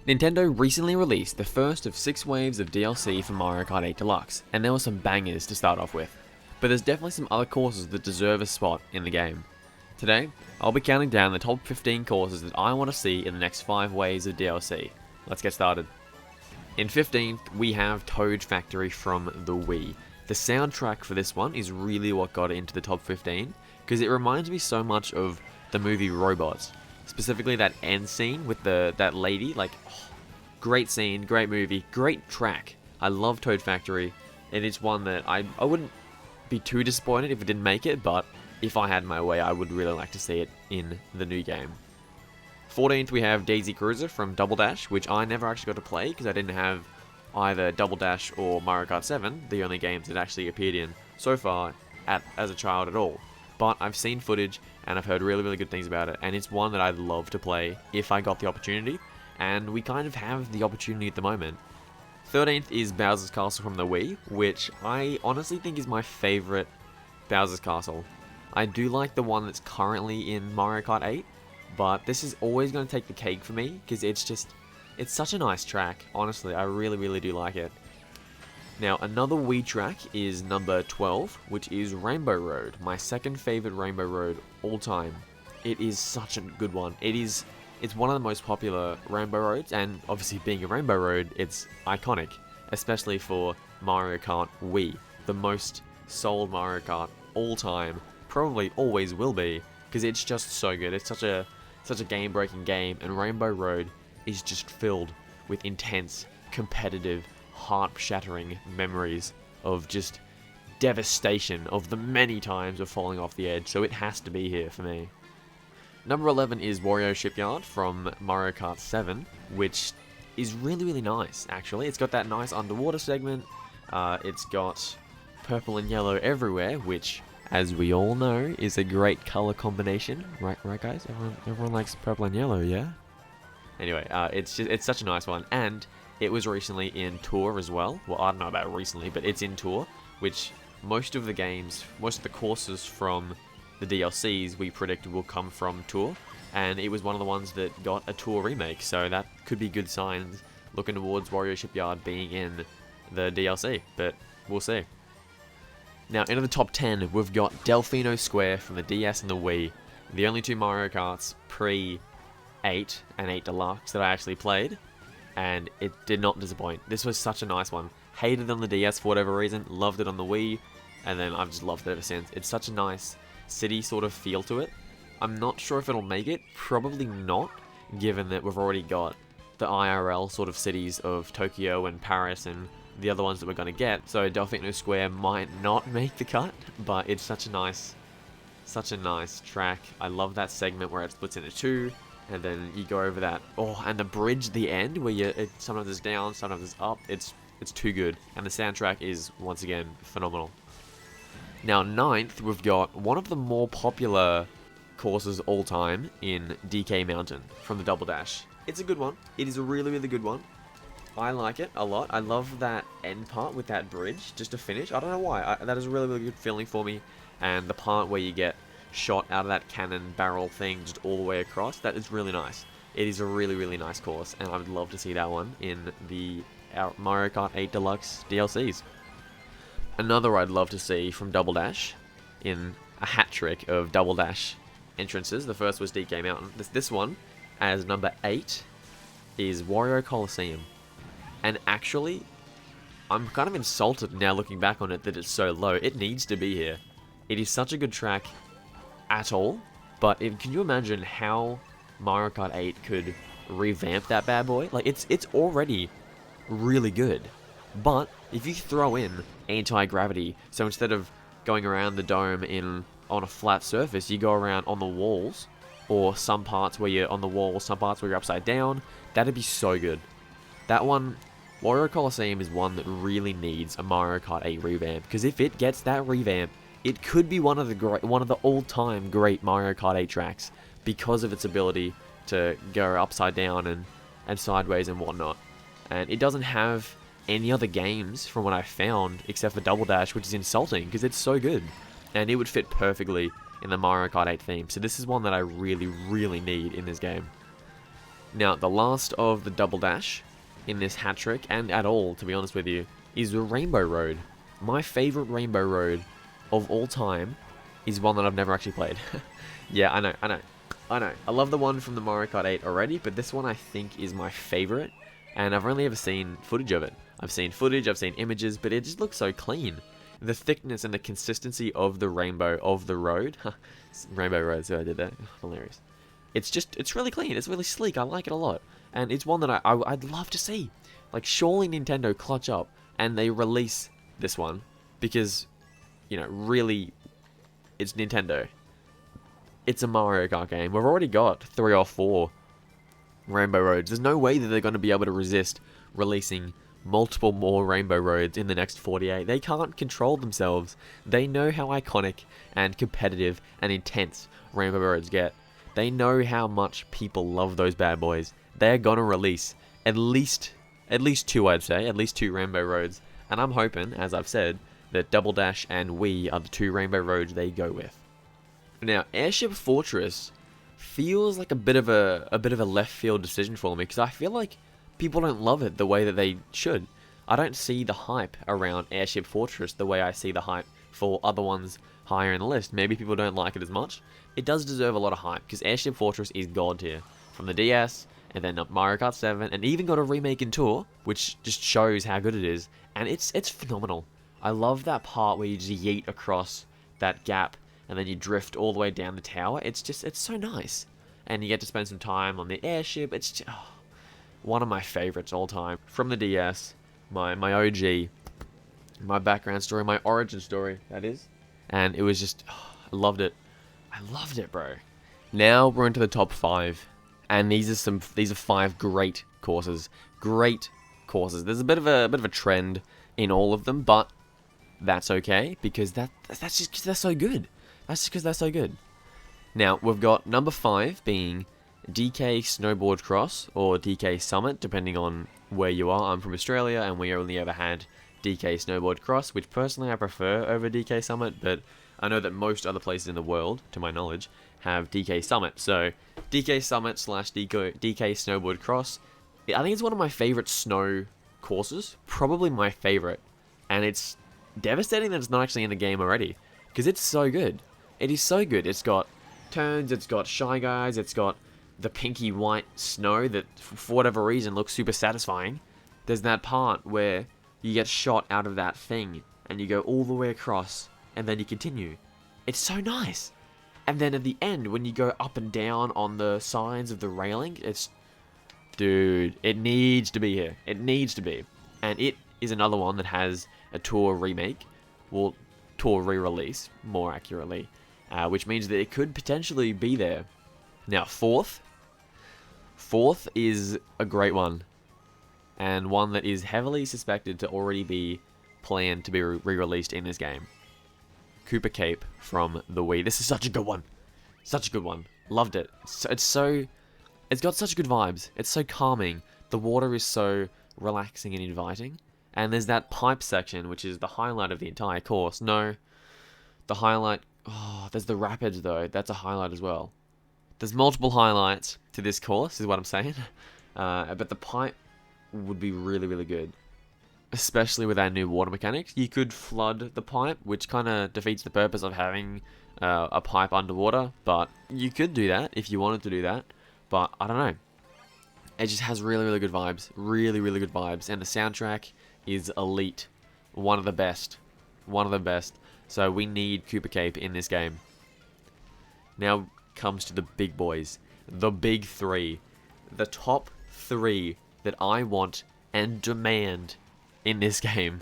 Nintendo recently released the first of 6 waves of DLC for Mario Kart 8 Deluxe, and there were some bangers to start off with. But there's definitely some other courses that deserve a spot in the game. Today, I'll be counting down the top 15 courses that I want to see in the next 5 waves of DLC. Let's get started. In 15th, we have Toad Factory from the Wii. The soundtrack for this one is really what got it into the top 15, because it reminds me so much of the movie Robots. Specifically that end scene with that lady, great scene, great movie, great track. I love Toad Factory, and it's one that I wouldn't be too disappointed if it didn't make it, but if I had my way, I would really like to see it in the new game. 14th, we have Daisy Cruiser from Double Dash, which I never actually got to play because I didn't have either Double Dash or Mario Kart 7, the only games it actually appeared in so far as a child at all. But I've seen footage and I've heard really, really good things about it, and it's one that I'd love to play if I got the opportunity, and we kind of have the opportunity at the moment. 13th is Bowser's Castle from the Wii, which I honestly think is my favourite Bowser's Castle. I do like the one that's currently in Mario Kart 8, but this is always going to take the cake for me, because it's such a nice track. Honestly, I really, really do like it. Now, another Wii track is number 12, which is Rainbow Road, my second favorite Rainbow Road all time. It is such a good one. It's one of the most popular Rainbow Roads, and obviously being a Rainbow Road, it's iconic, especially for Mario Kart Wii, the most sold Mario Kart all time, probably always will be, because it's just so good. It's such a game-breaking game, and Rainbow Road is just filled with intense, competitive, heart-shattering memories of just devastation of the many times of falling off the edge, so it has to be here for me. Number 11 is Wario Shipyard from Mario Kart 7, which is really, really nice, actually. It's got that nice underwater segment, it's got purple and yellow everywhere, which, as we all know, is a great color combination. Right guys? Everyone likes purple and yellow, yeah? Anyway, it's such a nice one, and it was recently in Tour as well. Well, I don't know about recently, but it's in Tour, which most of the courses from the DLCs we predicted will come from Tour, and it was one of the ones that got a Tour remake, so that could be good signs looking towards Wario Shipyard being in the DLC, but we'll see. Now, into the top 10, we've got Delfino Square from the DS and the Wii, the only two Mario Karts pre-8 and 8 Deluxe that I actually played, and it did not disappoint. This was such a nice one. Hated it on the DS for whatever reason, loved it on the Wii, and then I've just loved it ever since. It's such a nice city sort of feel to it. I'm not sure if it'll make it, probably not, given that we've already got the IRL sort of cities of Tokyo and Paris and the other ones that we're going to get, so Delfino Square might not make the cut, but it's such a nice track. I love that segment where it splits into two, and then you go over that, and the bridge at the end, where sometimes it's down, sometimes it's up, it's too good, and the soundtrack is, once again, phenomenal. Now, 9th, we've got one of the more popular courses all time in DK Mountain from the Double Dash. It's a good one. It is a really, really good one. I like it a lot. I love that end part with that bridge, just to finish. I don't know why. That is a really, really good feeling for me. And the part where you get shot out of that cannon barrel thing just all the way across, that is really nice. It is a really, really nice course, and I would love to see that one in the Mario Kart 8 Deluxe DLCs. Another I'd love to see from Double Dash, in a hat trick of Double Dash entrances. The first was DK Mountain. This one, as number 8, is Wario Coliseum. And actually, I'm kind of insulted now looking back on it that it's so low. It needs to be here. It is such a good track at all, but can you imagine how Mario Kart 8 could revamp that bad boy? Like, it's already really good, but if you throw in anti-gravity, so instead of going around the dome on a flat surface, you go around on the walls, or some parts where you're on the wall, some parts where you're upside down, that'd be so good. That one, Wario Coliseum, is one that really needs a Mario Kart 8 revamp, because if it gets that revamp, it could be one of the all-time great Mario Kart 8 tracks, because of its ability to go upside down and sideways and whatnot. And it doesn't have any other games from what I found except for Double Dash, which is insulting because it's so good, and it would fit perfectly in the Mario Kart 8 theme. So this is one that I really, really need in this game. Now, the last of the Double Dash in this hat trick, and at all, to be honest with you, is the Rainbow Road. My favorite Rainbow Road of all time is one that I've never actually played. Yeah, I know. I love the one from the Mario Kart 8 already, but this one I think is my favorite, and I've only ever seen footage of it. I've seen footage, I've seen images, but it just looks so clean. The thickness and the consistency of the rainbow of the road. Rainbow Road, so I did that. Hilarious. It's really clean, it's really sleek, I like it a lot. And it's one that I'd love to see. Like, surely Nintendo clutch up and they release this one, because, you know, really, it's Nintendo. It's a Mario Kart game. We've already got 3 or 4 Rainbow Roads. There's no way that they're going to be able to resist releasing multiple more Rainbow Roads in the next 48. They can't control themselves. They know how iconic and competitive and intense Rainbow Roads get. They know how much people love those bad boys. They're gonna release at least 2, I'd say, at least 2 Rainbow Roads. And I'm hoping, as I've said, that Double Dash and Wii are the 2 Rainbow Roads they go with. Now, Airship Fortress feels like a bit of a left field decision for me, because I feel like people don't love it the way that they should. I don't see the hype around Airship Fortress the way I see the hype for other ones higher in the list. Maybe people don't like it as much. It does deserve a lot of hype, because Airship Fortress is god tier. From the DS, and then Mario Kart 7, and even got a remake in Tour, which just shows how good it is. And it's phenomenal. I love that part where you just yeet across that gap, and then you drift all the way down the tower. It's so nice. And you get to spend some time on the airship. It's just, one of my favorites all time. From the DS, my OG, my background story, my origin story, that is. And it was just, I loved it. I loved it, bro. Now we're into the top 5. And these are 5 great courses. Great courses. There's a bit of a trend in all of them, but that's okay, because that's just because they're so good. That's just because they're so good. Now, we've got number 5 being DK Snowboard Cross, or DK Summit, depending on where you are. I'm from Australia, and we only ever had DK Snowboard Cross, which personally I prefer over DK Summit, but I know that most other places in the world, to my knowledge, have DK Summit. So, DK Summit / DK Snowboard Cross, I think it's one of my favorite snow courses. Probably my favorite. And it's devastating that it's not actually in the game already, because it's so good. It is so good. It's got turns, it's got Shy Guys, it's got the pinky white snow that, for whatever reason, looks super satisfying. There's that part where you get shot out of that thing, and you go all the way across, and then you continue. It's so nice. And then at the end, when you go up and down on the sides of the railing, it's... Dude, it needs to be here. It needs to be. And it is another one that has a Tour remake. Well, Tour re-release, more accurately. Which means that it could potentially be there. Now, fourth is a great one. And one that is heavily suspected to already be planned to be re-released in this game. Koopa Cape from the Wii. This is such a good one. Such a good one. Loved it. It's got such good vibes. It's so calming. The water is so relaxing and inviting. And there's that pipe section, which is the highlight of the entire course. No, the highlight... Oh, there's the rapids, though. That's a highlight as well. There's multiple highlights to this course, is what I'm saying. But the pipe would be really, really good. Especially with our new water mechanics. You could flood the pipe, which kind of defeats the purpose of having a pipe underwater. But you could do that if you wanted to do that. But I don't know. It just has really, really good vibes. Really, really good vibes. And the soundtrack is elite. One of the best. One of the best. So we need Koopa Cape in this game. Now comes to the big boys. The big 3. The top 3 that I want and demand in this game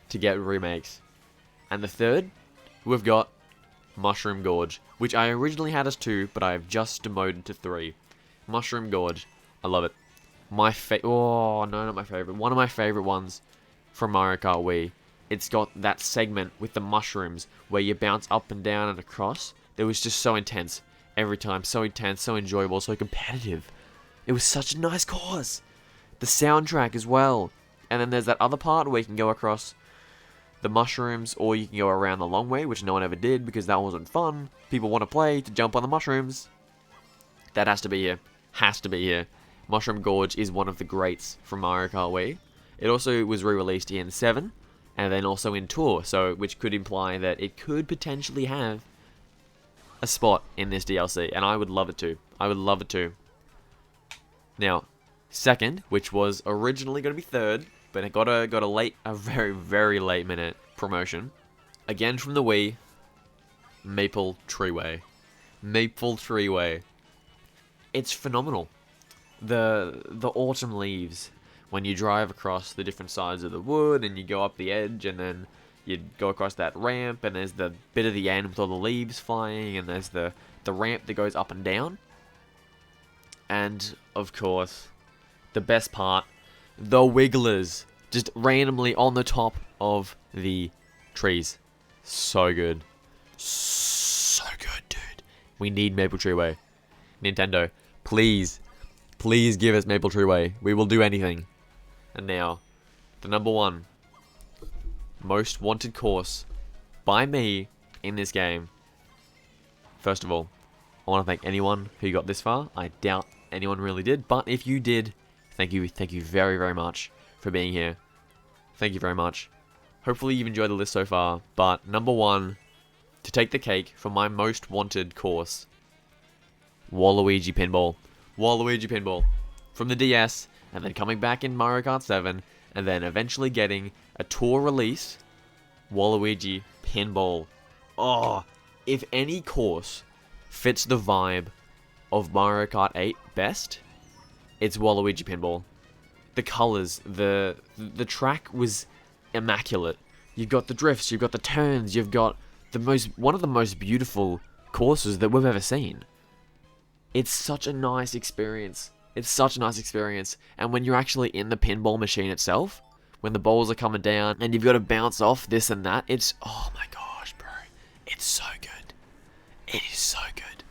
to get remakes. And the third, we've got Mushroom Gorge, which I originally had as 2, but I've just demoted to 3. Mushroom Gorge. I love it. Oh, no, not my favorite. One of my favorite ones from Mario Kart Wii. It's got that segment with the mushrooms where you bounce up and down and across. It was just so intense every time. So intense, so enjoyable, so competitive. It was such a nice course. The soundtrack as well. And then there's that other part where you can go across the mushrooms, or you can go around the long way, which no one ever did because that wasn't fun. People want to play to jump on the mushrooms. That has to be here. Has to be here. Mushroom Gorge is one of the greats from Mario Kart Wii. It also was re-released in 7, and then also in Tour, so which could imply that it could potentially have a spot in this DLC, and I would love it to. I would love it to. Now, second, which was originally going to be third, but it got a very, very late minute promotion. Again from the Wii, Maple Treeway. Maple Treeway. It's phenomenal. The autumn leaves, when you drive across the different sides of the wood, and you go up the edge, and then you go across that ramp, and there's the bit of the end with all the leaves flying, and there's the ramp that goes up and down. And, of course, the best part, the Wigglers, just randomly on the top of the trees. So good. So good, dude. We need Maple Treeway. Nintendo, please, please give us Maple Treeway. We will do anything. And now, the number 1 most wanted course by me in this game. First of all, I want to thank anyone who got this far. I doubt anyone really did, but if you did, thank you very, very much for being here. Thank you very much. Hopefully you've enjoyed the list so far, but number 1, to take the cake for my most wanted course, Waluigi Pinball. Waluigi Pinball. From the DS, and then coming back in Mario Kart 7, and then eventually getting a tour release, Waluigi Pinball. Oh, if any course fits the vibe of Mario Kart 8 best, it's Waluigi Pinball. The colors, the track was immaculate. You've got the drifts, you've got the turns, you've got one of the most beautiful courses that we've ever seen. It's such a nice experience. It's such a nice experience. And when you're actually in the pinball machine itself, when the balls are coming down and you've got to bounce off this and that, it's, oh my gosh, bro. It's so good. It is so good.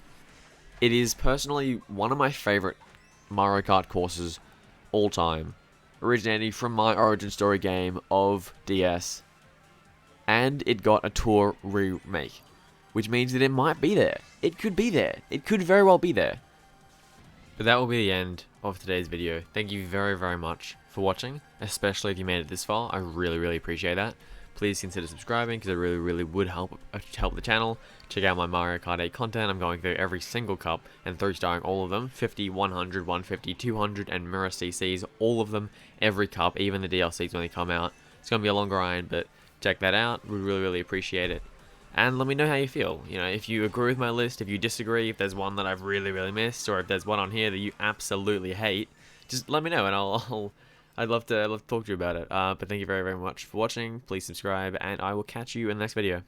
It is personally one of my favorite Mario Kart courses all time, originating from my origin story game of DS, and it got a tour remake, which means that it might be there. It could be there. It could very well be there. But that will be the end of today's video. Thank you very, very much for watching, especially if you made it this far. I really, really appreciate that. Please consider subscribing, because it really, really would help the channel. Check out my Mario Kart 8 content. I'm going through every single cup and 3-starring all of them. 50, 100, 150, 200, and Mirror CCs. All of them, every cup, even the DLCs when they come out. It's going to be a long grind, but check that out. We'd really, really appreciate it. And let me know how you feel. You know, if you agree with my list, if you disagree, if there's one that I've really, really missed, or if there's one on here that you absolutely hate, just let me know, and I'd love to talk to you about it. But thank you very, very much for watching. Please subscribe, and I will catch you in the next video.